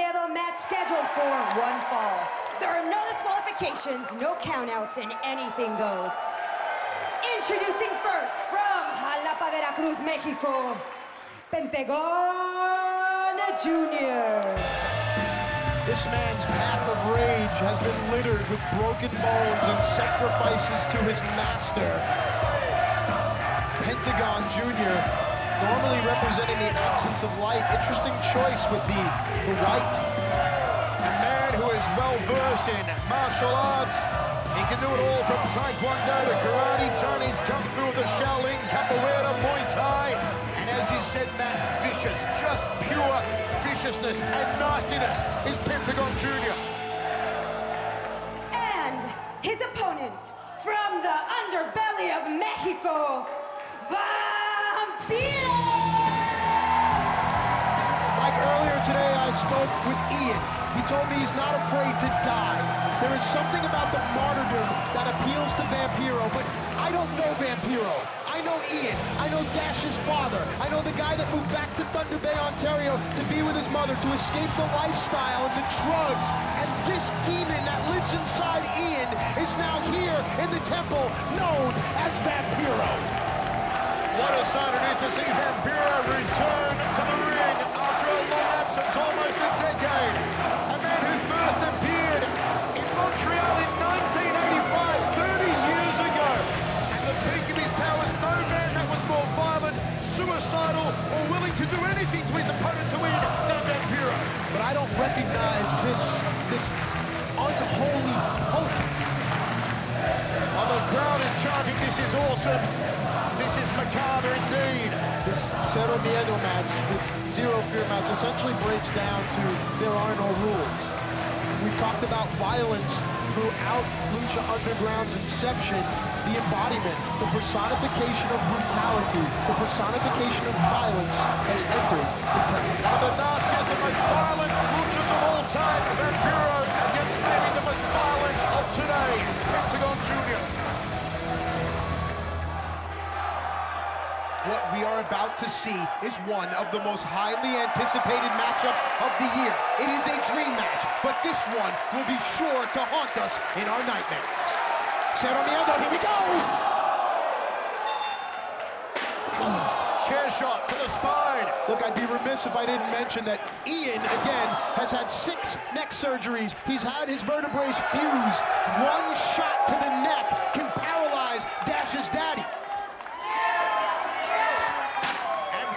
Miedo match scheduled for one fall. There are no disqualifications, no countouts, and anything goes. Introducing first from Jalapa, Veracruz, Mexico, Pentagon Jr. This man's path of rage has been littered with broken bones and sacrifices to his master. Pentagon Jr., normally representing the absence of light. Interesting choice with the white. A man who is well-versed in martial arts. He can do it all from Taekwondo to karate, Chinese Kung Fu, the Shaolin, Capoeira, Muay Thai. And as you said, Matt, vicious, just pure viciousness and nastiness is Pentagon Jr. And his opponent from the underbelly of Mexico, Vampiro! Like earlier today, I spoke with Ian. He told me he's not afraid to die. There is something about the martyrdom that appeals to Vampiro, but I don't know Vampiro. I know Ian. I know Dash's father. I know the guy that moved back to Thunder Bay, Ontario to be with his mother, to escape the lifestyle and the drugs. And this demon that lives inside Ian is now here in the temple, known as Vampiro. What a sight it is to see Vampiro return to the ring after a long absence, almost a decade. A man who first appeared in Montreal in 1985, 30 years ago. At the peak of his powers, no man that was more violent, suicidal, or willing to do anything to his opponent to win than Vampiro. But I don't recognize this unholy hope. While the crowd is chanting, "This is awesome. This is macabre indeed." This Cero Miedo match, this Zero Fear match, essentially breaks down to there are no rules. We talked about violence throughout Lucha Underground's inception, the embodiment, the personification of brutality, the personification of violence has entered the temple. One of the nastiest and most violent luchas of all time, Vampiro, against maybe the most violent of today, Pentagon Jr. What we are about to see is one of the most highly anticipated matchups of the year. It is a dream match, but this one will be sure to haunt us in our nightmares. Cero Miedo, here we go! Chair shot to the spine. Look, I'd be remiss if I didn't mention that Ian, again, has had 6 neck surgeries. He's had his vertebrae fused. One shot to the neck can paralyze Dash's daddy.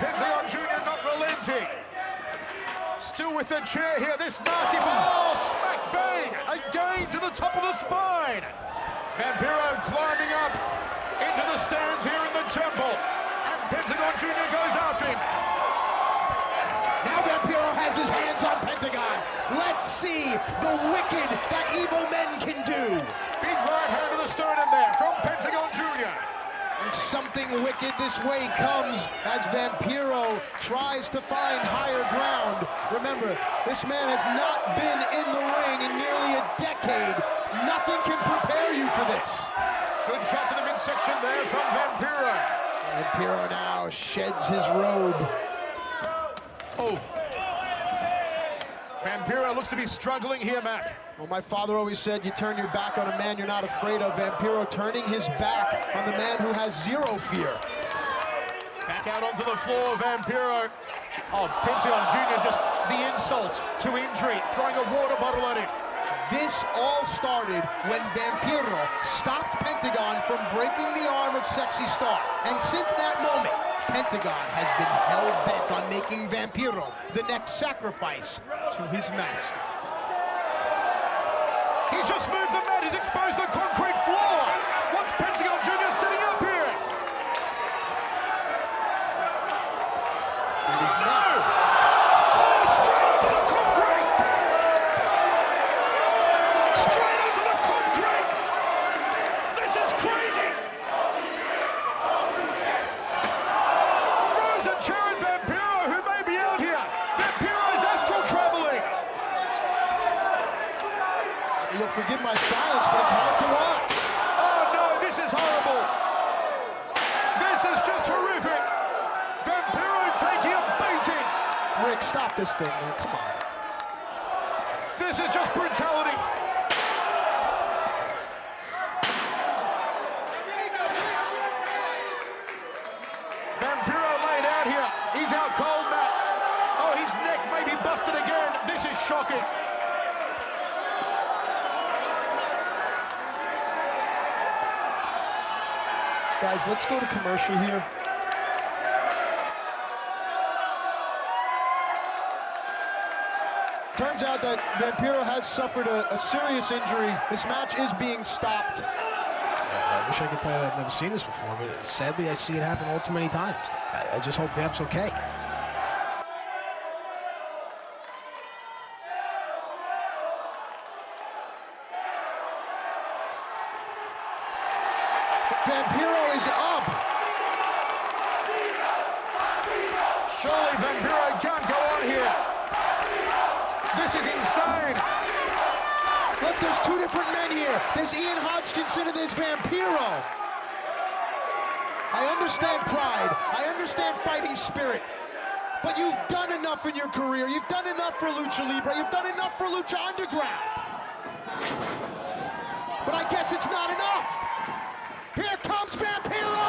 Pentagon Jr. not relenting. Still with the chair here, this nasty ball, smack bang, again to the top of the spine. Vampiro climbing up into the stands here in the temple. And Pentagon Jr. goes after him. Now Vampiro has his hands on Pentagon. Let's see the wicked that evil men can do. Big right hand to the sternum there from Pentagon Jr. And something wicked this way comes as Vampiro tries to find higher ground. Remember, this man has not been in the ring in nearly a decade. Nothing can prepare you for this. Good shot to the midsection there from Vampiro. Vampiro now sheds his robe. Oh. Vampiro looks to be struggling here, Matt. Well, my father always said you turn your back on a man you're not afraid of. Vampiro turning his back on the man who has zero fear. Back out onto the floor, Vampiro. Oh, Pentagon Jr. just the insult to injury, throwing a water bottle at him. This all started when Vampiro stopped Pentagon from breaking the arm of Sexy Star. And since that moment, Pentagon has been hell-bent on making Vampiro the next sacrifice to his master. He's just moved the mat, he's exposed the concrete floor. Watch Pentagon Jr. sitting up here. It is not. Oh, straight onto the concrete. Straight onto the concrete. This is crazy. Rose and Sharon Vampiro, who may be out here. Vampiro's astral traveling. You'll forgive my silence, but it's hard to watch. Oh no, this is horrible. This is just horrific. Vampiro taking a beating. Rick, stop this thing, man. Come on. This is just brutality. Vampiro laid out here. He's out cold, Matt. Oh, his neck may be busted again. This is shocking. Guys, let's go to commercial here. Turns out that Vampiro has suffered a serious injury. This match is being stopped. I wish I could tell you that I've never seen this before, but sadly I see it happen all too many times. I just hope Vamp's okay. Vampiro is up. Surely Vampiro can't go on here. This is insane. Look, there's two different men here. There's Ian Hodgkinson and there's Vampiro. I understand pride. I understand fighting spirit. But you've done enough in your career. You've done enough for Lucha Libre. You've done enough for Lucha Underground. But I guess it's not enough. Here comes Vampiro!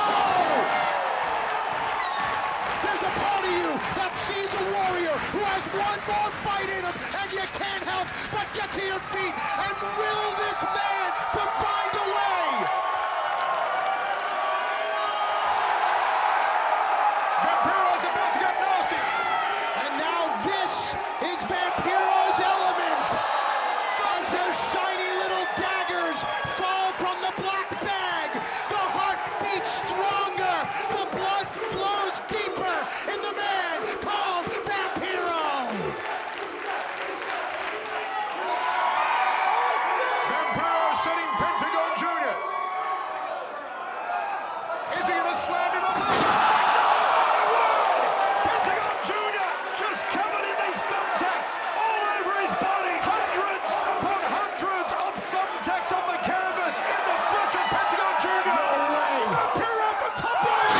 There's a part of you that sees a warrior who has one more fight in him, and you can't help but get to your feet and will this man to find a way! Vampiro's about to get nasty. And now this is Vampiro's element! As their shiny little daggers fall from the black bag, the heart beats stronger, the blood flows deeper in the man called Vampiro! Vampiro setting Pentagon Jr. Is he gonna slam him onto the thumbtacks? Oh my word! Pentagon Jr. just covered in these thumbtacks all over his body. Hundreds upon hundreds of thumbtacks on the canvas in the flesh of Pentagon Jr. No way! Vampiro off the top rope!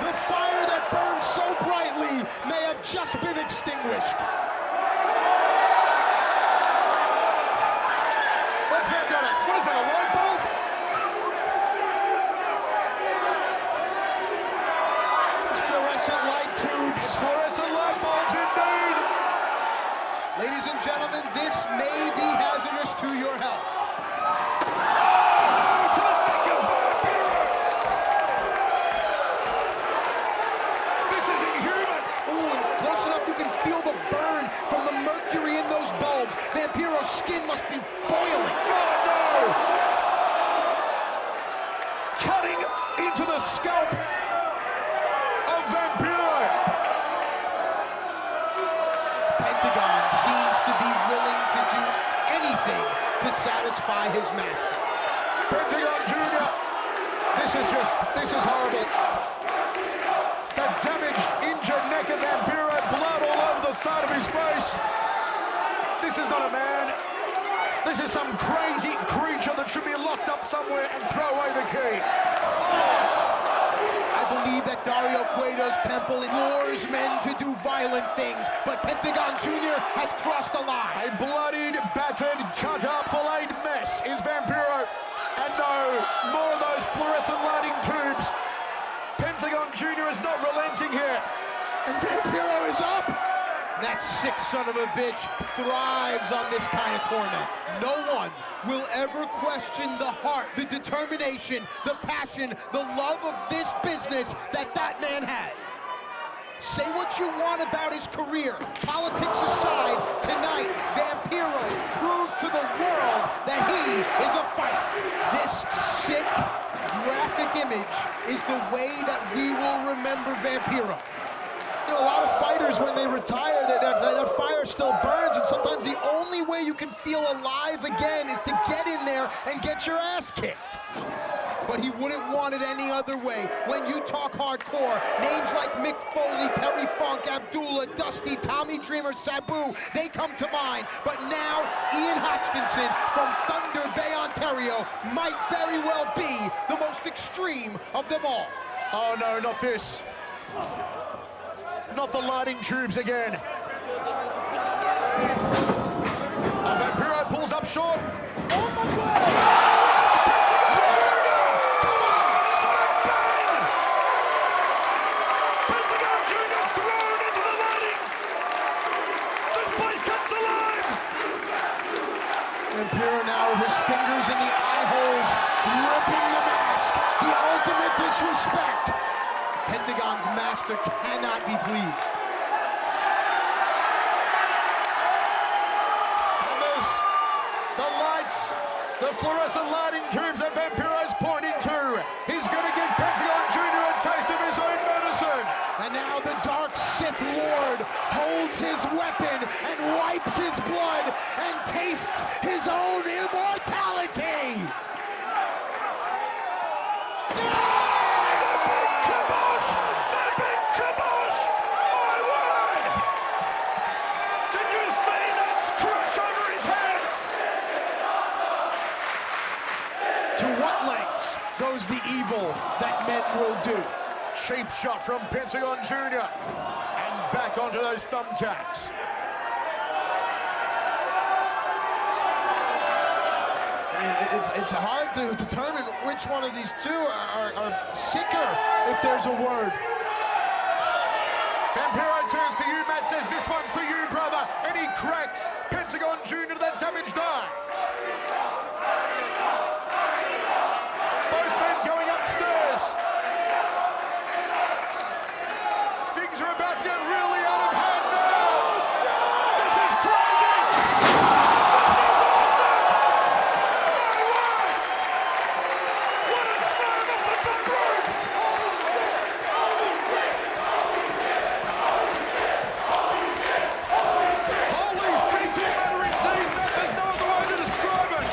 The fire that burned so brightly may have just been extinguished. What's that got it? What is it, a light bulb? It's fluorescent light tubes. Fluorescent light bulbs indeed. Ladies and gentlemen, this may be hazardous to your health. Oh, to the neck of Vampiro. This is inhuman. Ooh, and close enough you can feel the burn from the mercury in those bulbs. Vampiro's skin must be boiling. Oh no! Cutting into the scalp of Vampiro. Pentagon seems to be willing to do anything to satisfy his master. Pentagon Jr. This is horrible. The damaged, injured neck of Vampiro, blood all over the side of his face. This is not a man. This is some crazy creature that should be locked up somewhere and throw away the key. I believe that Dario Cueto's temple lures men to do violent things, but Pentagon Jr. has crossed the line. A bloodied, battered, cut-up, filleted mess is Vampiro. And no, more of those fluorescent lighting tubes. Pentagon Jr. is not relenting here. And Vampiro is up! That sick son of a bitch thrives on this kind of torment. No one will ever question the heart, the determination, the passion, the love of this business that man has. Say what you want about his career. Politics aside, tonight, Vampiro proved to the world that he is a fighter. This sick, graphic image is the way that we will remember Vampiro. You know, a lot of fighters, when they retire, that fire still burns, and sometimes the only way you can feel alive again is to get in there and get your ass kicked. But he wouldn't want it any other way. When you talk hardcore, names like Mick Foley, Terry Funk, Abdullah, Dusty, Tommy Dreamer, Sabu, they come to mind. But now, Ian Hodgkinson from Thunder Bay, Ontario, might very well be the most extreme of them all. Oh no, not this. not the lighting tubes again. Vampiro pulls up short. Vampiro now with his fingers in the eye holes, ripping the mask. The ultimate disrespect. Pentagon's master cannot be pleased. And there's the lights, the fluorescent lighting tubes that Vampiro's pointing to. He's going to give Pentagon Jr. a taste of his own medicine. And now the Dark Sith Lord holds his weapon and wipes his blood and tastes his own immortality. To what lengths goes the evil that men will do? Cheap shot from Pentagon Jr. And back onto those thumbtacks. It's hard to determine which one of these two are sicker, if there's a word. Vampiro turns to you, Matt says, this one's for you, brother. And he cracks Pentagon Jr. to that damaged eye. Both men going upstairs. Things are about to get really out of hand now. This is crazy. This is awesome. My word. What a slam off the top rope. Holy fecal matter indeed, Matt. There's no other way to describe it.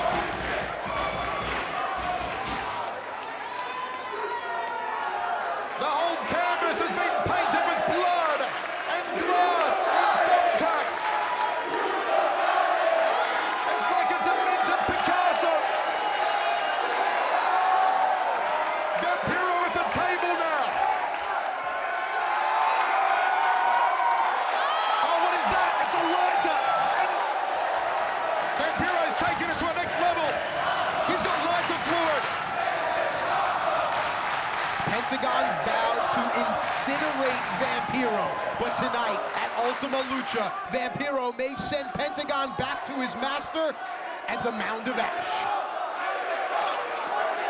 The whole canvas has been painted with blood and glass and thumbtacks. It's like a demented Picasso. Vampiro at the table now. Oh, what is that? It's a lighter. And Vampiro's taking it to a next level. He's got lighter fluid. Pentagon vowed to incinerate Vampiro, but tonight at Ultima Lucha, Vampiro may send Pentagon back to his master as a mound of ash.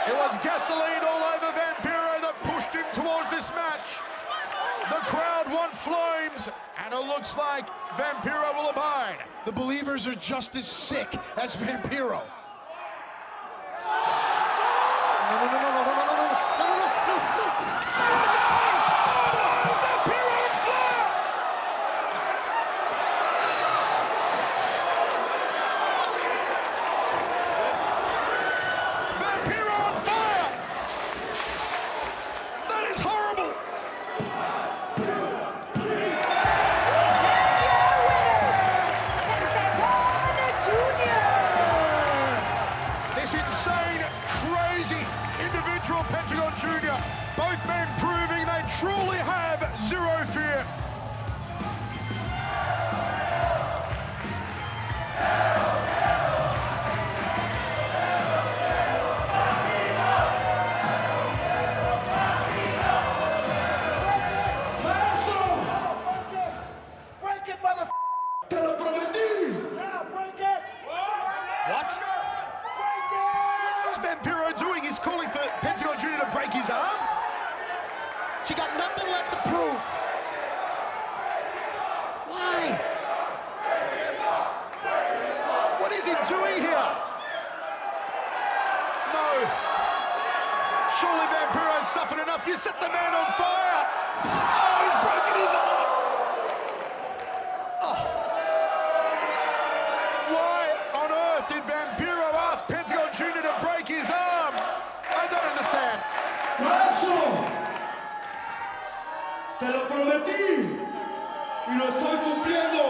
It was gasoline all over Vampiro that pushed him towards this match. The crowd want flames, and it looks like Vampiro will abide. The believers are just as sick as Vampiro. Vampiro on fire! That is horrible! This insane, crazy individual Pentagon Jr. Both men proving they truly have zero fear. Break it, mother. Te lo prometí. Now break it. What? Break it. What's Vampiro doing? He's calling for Pentagon Jr. to break his arm? She got nothing left to prove. Why? What is he doing here? No. Surely Vampiro's suffered enough. You set the man on fire. Oh, he's broken his arm. Oh. Why on earth did Vampiro ask Pentagon Jr. to break his arm? I don't understand. Maestro. Te lo prometí. Y lo estoy cumpliendo.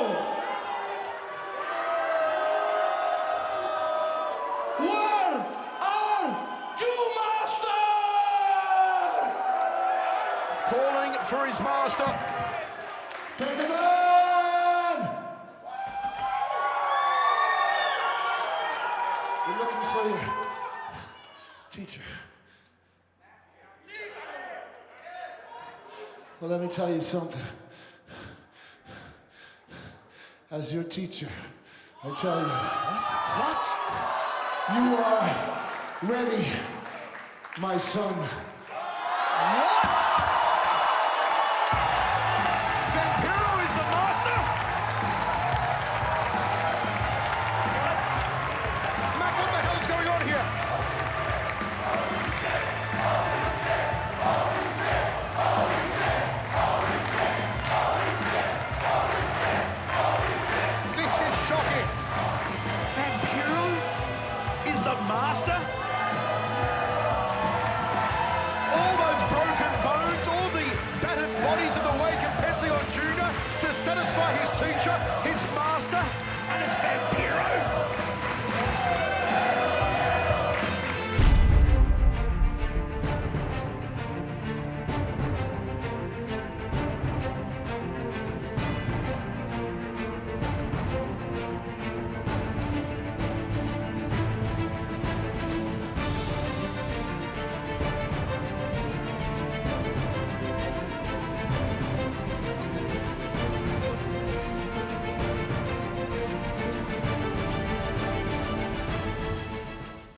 Where are you, master? Calling for his master. Pentagon! We're looking for your teacher. Well, let me tell you something. As your teacher, I tell you. What? You are ready, my son. What? Vampiro is the master? Matt, what the hell is going on here? This is shocking. Vampiro is the master? All those broken bones, all the battered bodies in the wake of Pentagon Jr. to satisfy his teacher, his master, and it's Vampiro.